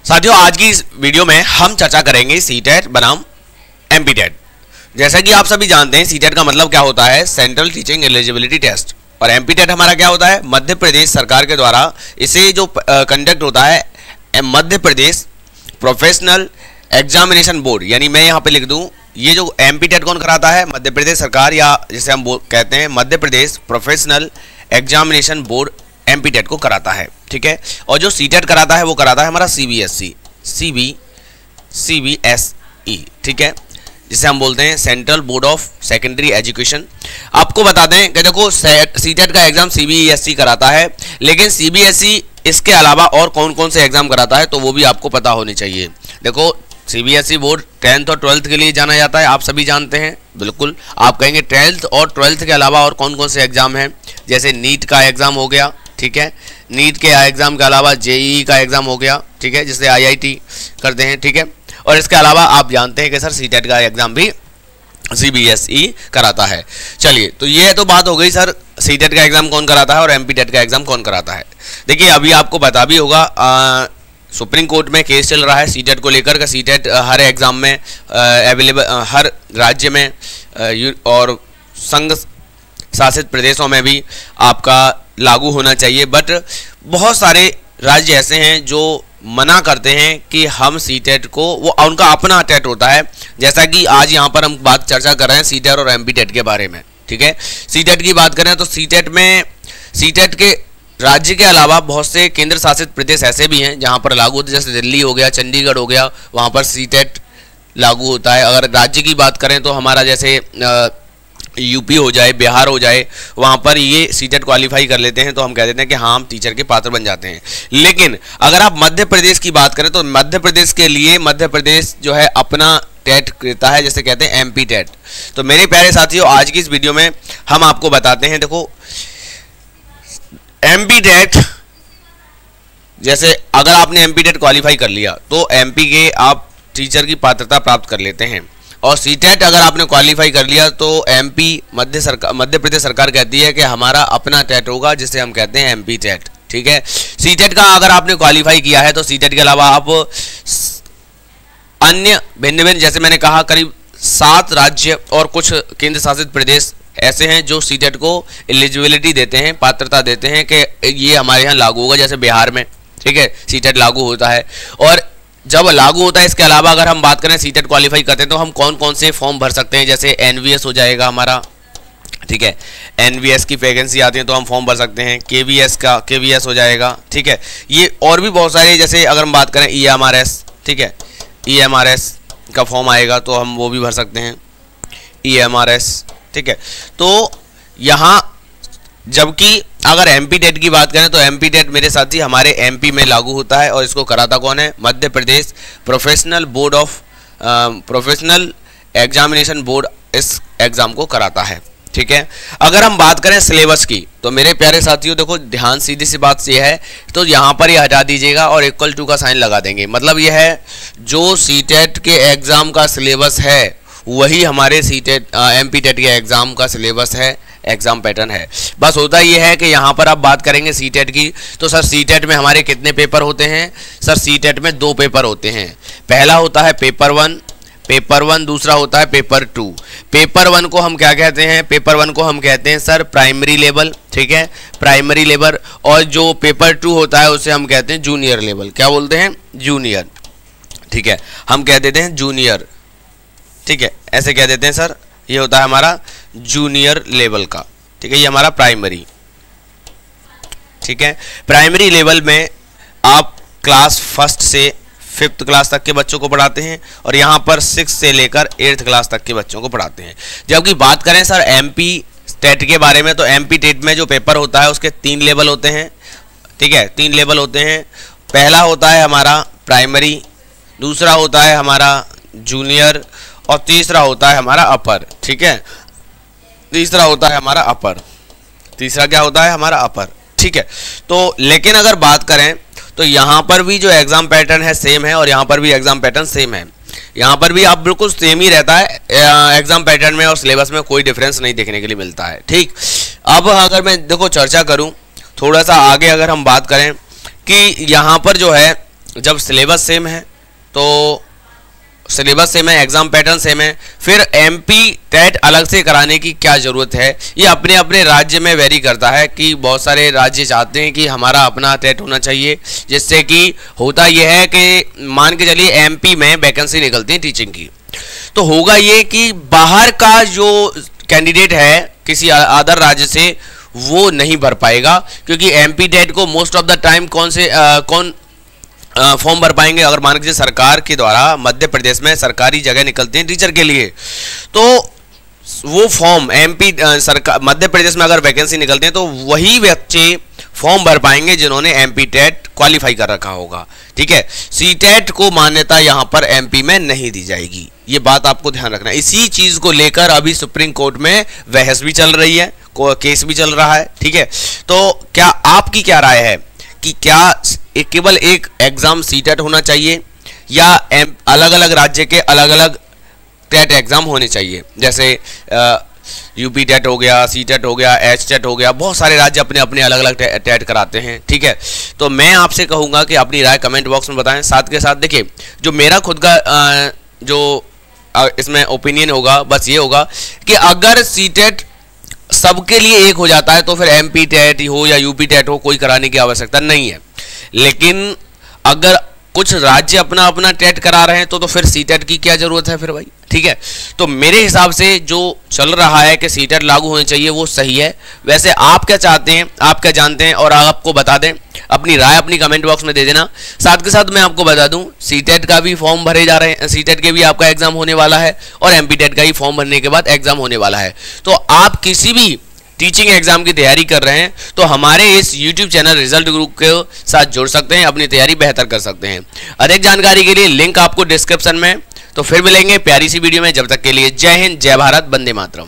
साथियों, आज की इस वीडियो में हम चर्चा करेंगे सीटेट बनाम एमपीटेट। जैसा कि आप सभी जानते हैं, सीटेट का मतलब क्या होता है, सेंट्रल टीचिंग एलिजिबिलिटी टेस्ट, और एमपीटेट हमारा क्या होता है, मध्य प्रदेश सरकार के द्वारा इसे जो कंडक्ट होता है Madhya Pradesh professional examination board. यानी मैं यहाँ पे लिख दूं, ये जो एमपीटेट कौन कराता है, मध्य प्रदेश सरकार, या जिसे हम कहते हैं Madhya Pradesh professional examination board MPTET को कराता है। ठीक है, और जो सीटेट कराता है वो कराता है हमारा सीबीएसई, ठीक है, जिसे हम बोलते हैं central board of secondary education. आपको बता दें कि देखो सीटेट का एग्जाम सीबीएसई कराता है, लेकिन सीबीएसई इसके अलावा और कौन कौन से एग्जाम कराता है तो वो भी आपको पता होनी चाहिए। देखो, सीबीएसई बोर्ड 10th और 12th के लिए जाना जाता है, आप सभी जानते हैं। बिल्कुल, आप कहेंगे 10th और 12th के अलावा और कौन कौन से एग्जाम हैं, जैसे नीट का एग्जाम हो गया, ठीक है, नीट के एग्जाम के अलावा जेईई का एग्जाम हो गया, ठीक है, जिसे आईआईटी करते हैं, ठीक है, और इसके अलावा आप जानते हैं कि सर सीटेट का एग्जाम भी सीबीएसई कराता है। चलिए, तो ये तो बात हो गई सर सीटेट का एग्जाम कौन कराता है और एमपीटेट का एग्जाम कौन कराता है। देखिए, अभी आपको पता भी होगा, सुप्रीम कोर्ट में केस चल रहा है सीटेट को लेकर, का सीटेट हर एग्जाम में अवेलेबल, हर राज्य में और संघ शासित प्रदेशों में भी आपका लागू होना चाहिए। बट बहुत सारे राज्य ऐसे हैं जो मना करते हैं कि हम सीटेट को, वो उनका अपना टेट होता है। जैसा कि आज यहाँ पर हम चर्चा कर रहे हैं सीटेट और एमपीटेट के बारे में। ठीक है, सीटेट की बात करें तो सीटेट के राज्य के अलावा बहुत से केंद्र शासित प्रदेश ऐसे भी हैं जहाँ पर लागू होता है, जैसे दिल्ली हो गया, चंडीगढ़ हो गया, वहाँ पर सीटेट लागू होता है। अगर राज्य की बात करें तो हमारा जैसे यूपी हो जाए, बिहार हो जाए, वहाँ पर ये सीटेट क्वालिफाई कर लेते हैं तो हम कह देते हैं कि हाँ, हम टीचर के पात्र बन जाते हैं। लेकिन अगर आप मध्य प्रदेश की बात करें तो मध्य प्रदेश के लिए मध्य प्रदेश जो है अपना टेट देता है, जैसे कहते हैं एमपीटेट। तो मेरे प्यारे साथियों, आज की इस वीडियो में हम आपको बताते हैं, देखो एमपीटेट, जैसे अगर आपने एमपीटेट क्वालिफाई कर लिया तो एमपी के आप टीचर की पात्रता प्राप्त कर लेते हैं, और सीटेट अगर आपने क्वालिफाई कर लिया तो एमपी मध्य प्रदेश सरकार कहती है कि हमारा अपना टेट होगा, जिसे हम कहते हैं एमपी टेट। ठीक है, सीटेट का अगर आपने क्वालिफाई किया है तो सीटेट के अलावा आप अन्य भिन्न भिन्न, जैसे मैंने कहा, करीब 7 राज्य और कुछ केंद्र शासित प्रदेश ऐसे हैं जो सीटेट को एलिजिबिलिटी देते हैं, पात्रता देते हैं कि ये हमारे यहाँ लागू होगा। जैसे बिहार में, ठीक है, सीटेट लागू होता है, और जब लागू होता है, इसके अलावा अगर हम बात करें सीटेट क्वालिफाई करते हैं तो हम कौन कौन से फॉर्म भर सकते हैं, जैसे एनवीएस हो जाएगा हमारा, ठीक है, एनवीएस की वैकेंसी आती है तो हम फॉर्म भर सकते हैं, केवीएस हो जाएगा, ठीक है, ये और भी बहुत सारे, जैसे अगर हम बात करें ईएमआरएस, ठीक है, ईएमआरएस का फॉर्म आएगा तो हम वो भी भर सकते हैं, ईएमआरएस, ठीक है। तो यहाँ जबकि अगर एमपीटेट की बात करें तो एमपीटेट मेरे साथी हमारे एमपी में लागू होता है, और इसको कराता कौन है, Madhya Pradesh professional examination board इस एग्जाम को कराता है। ठीक है, अगर हम बात करें सिलेबस की तो मेरे प्यारे साथियों, देखो ध्यान, सीधी सी बात ये है, तो यहाँ पर ये हटा दीजिएगा और इक्वल टू का साइन लगा देंगे। मतलब ये है, जो सीटेट के एग्जाम का सिलेबस है वही हमारे सीटेट एमपीटेट के एग्जाम का सिलेबस है, एग्जाम पैटर्न है। बस होता ये है कि यहाँ पर आप बात करेंगे सीटेट की, तो सर सीटेट में हमारे कितने पेपर होते हैं, सर सीटेट में 2 पेपर होते हैं। पहला होता है पेपर वन, दूसरा होता है पेपर 2। पेपर 1 को हम क्या कहते हैं, पेपर 1 को हम कहते हैं सर प्राइमरी लेवल, ठीक है, प्राइमरी लेवल, और जो पेपर 2 होता है उसे हम कहते हैं जूनियर लेवल। क्या बोलते हैं, जूनियर, ठीक है, हम कह देते हैं जूनियर, ठीक है, ऐसे कह देते हैं सर, ये होता है हमारा जूनियर लेवल का, ठीक है, ये हमारा प्राइमरी, ठीक है। प्राइमरी लेवल में आप क्लास 1 से 5th क्लास तक के बच्चों को पढ़ाते हैं, और यहाँ पर 6 से लेकर 8th क्लास तक के बच्चों को पढ़ाते हैं। जबकि बात करें सर एमपी टेट के बारे में, तो एमपी टेट में जो पेपर होता है उसके 3 लेवल होते हैं, ठीक है, 3 लेवल होते हैं। पहला होता है हमारा प्राइमरी, दूसरा होता है हमारा जूनियर, और तीसरा होता है हमारा अपर, ठीक है, तीसरा होता है हमारा अपर, तीसरा क्या होता है हमारा अपर, ठीक है। तो लेकिन अगर बात करें तो यहाँ पर भी जो एग्जाम पैटर्न है सेम है, और यहाँ पर भी एग्जाम पैटर्न सेम है। यहाँ पर भी आप बिल्कुल सेम ही रहता है एग्जाम पैटर्न में, और सिलेबस में कोई डिफरेंस नहीं देखने के लिए मिलता है। ठीक, अब अगर मैं देखो चर्चा करूँ थोड़ा सा आगे, अगर हम बात करें कि यहाँ पर जो है जब सिलेबस सेम है तो सिलेबस सेम है, एग्जाम पैटर्न सेम है, फिर एमपी टेट अलग से कराने की क्या ज़रूरत है। ये अपने अपने राज्य में वेरी करता है कि बहुत सारे राज्य चाहते हैं कि हमारा अपना टेट होना चाहिए, जिससे कि होता यह है कि मान के चलिए एमपी में वैकेंसी निकलती है टीचिंग की, तो होगा ये कि बाहर का जो कैंडिडेट है किसी अदर राज्य से वो नहीं भर पाएगा, क्योंकि एमपी टेट को मोस्ट ऑफ द टाइम कौन फॉर्म भर पाएंगे। अगर मान लीजिए सरकार के द्वारा मध्य प्रदेश में सरकारी जगह निकलती हैं टीचर के लिए, तो वो फॉर्म एमपी सरकार मध्य प्रदेश में अगर वैकेंसी निकलते हैं तो वही बच्चे फॉर्म भर पाएंगे जिन्होंने एमपी टेट क्वालिफाई कर रखा होगा। ठीक है, सी टेट को मान्यता यहाँ पर एमपी में नहीं दी जाएगी, ये बात आपको ध्यान रखना है। इसी चीज को लेकर अभी सुप्रीम कोर्ट में बहस भी चल रही है, केस भी चल रहा है। ठीक है, तो क्या आपकी क्या राय है कि क्या केवल एक एग्जाम सी टेट होना चाहिए या अलग अलग राज्य के अलग अलग टेट एग्जाम होने चाहिए, जैसे यूपी टेट हो गया, सी टेट हो गया, एच टेट हो गया, बहुत सारे राज्य अपने अपने अलग अलग टेट कराते हैं। ठीक है, तो मैं आपसे कहूँगा कि अपनी राय कमेंट बॉक्स में बताएं। साथ के साथ देखिए, जो मेरा खुद का जो इसमें ओपिनियन होगा बस ये होगा कि अगर सी टेट सबके लिए एक हो जाता है तो फिर एमपी टेट हो या यूपी टेट हो कोई कराने की आवश्यकता नहीं है। लेकिन अगर कुछ राज्य अपना अपना टेट करा रहे हैं तो फिर सी टेट की क्या जरूरत है फिर भाई। ठीक है, तो मेरे हिसाब से जो चल रहा है कि सी टेट लागू होनी चाहिए वो सही है। वैसे आप क्या चाहते हैं, आप क्या जानते हैं, और आपको बता दें, अपनी राय अपनी कमेंट बॉक्स में दे देना। साथ के साथ मैं आपको बता दूं, सी टेट का भी फॉर्म भरे जा रहे हैं, सी टेट के भी आपका एग्जाम होने वाला है और एमपी टेट का ही फॉर्म भरने के बाद एग्जाम होने वाला है। तो आप किसी भी टीचिंग एग्जाम की तैयारी कर रहे हैं तो हमारे इस YouTube चैनल रिजल्ट ग्रुप के साथ जुड़ सकते हैं, अपनी तैयारी बेहतर कर सकते हैं। अधिक जानकारी के लिए लिंक आपको डिस्क्रिप्शन में। तो फिर मिलेंगे प्यारी सी वीडियो में, जब तक के लिए जय हिंद, जय भारत, वंदे मातरम।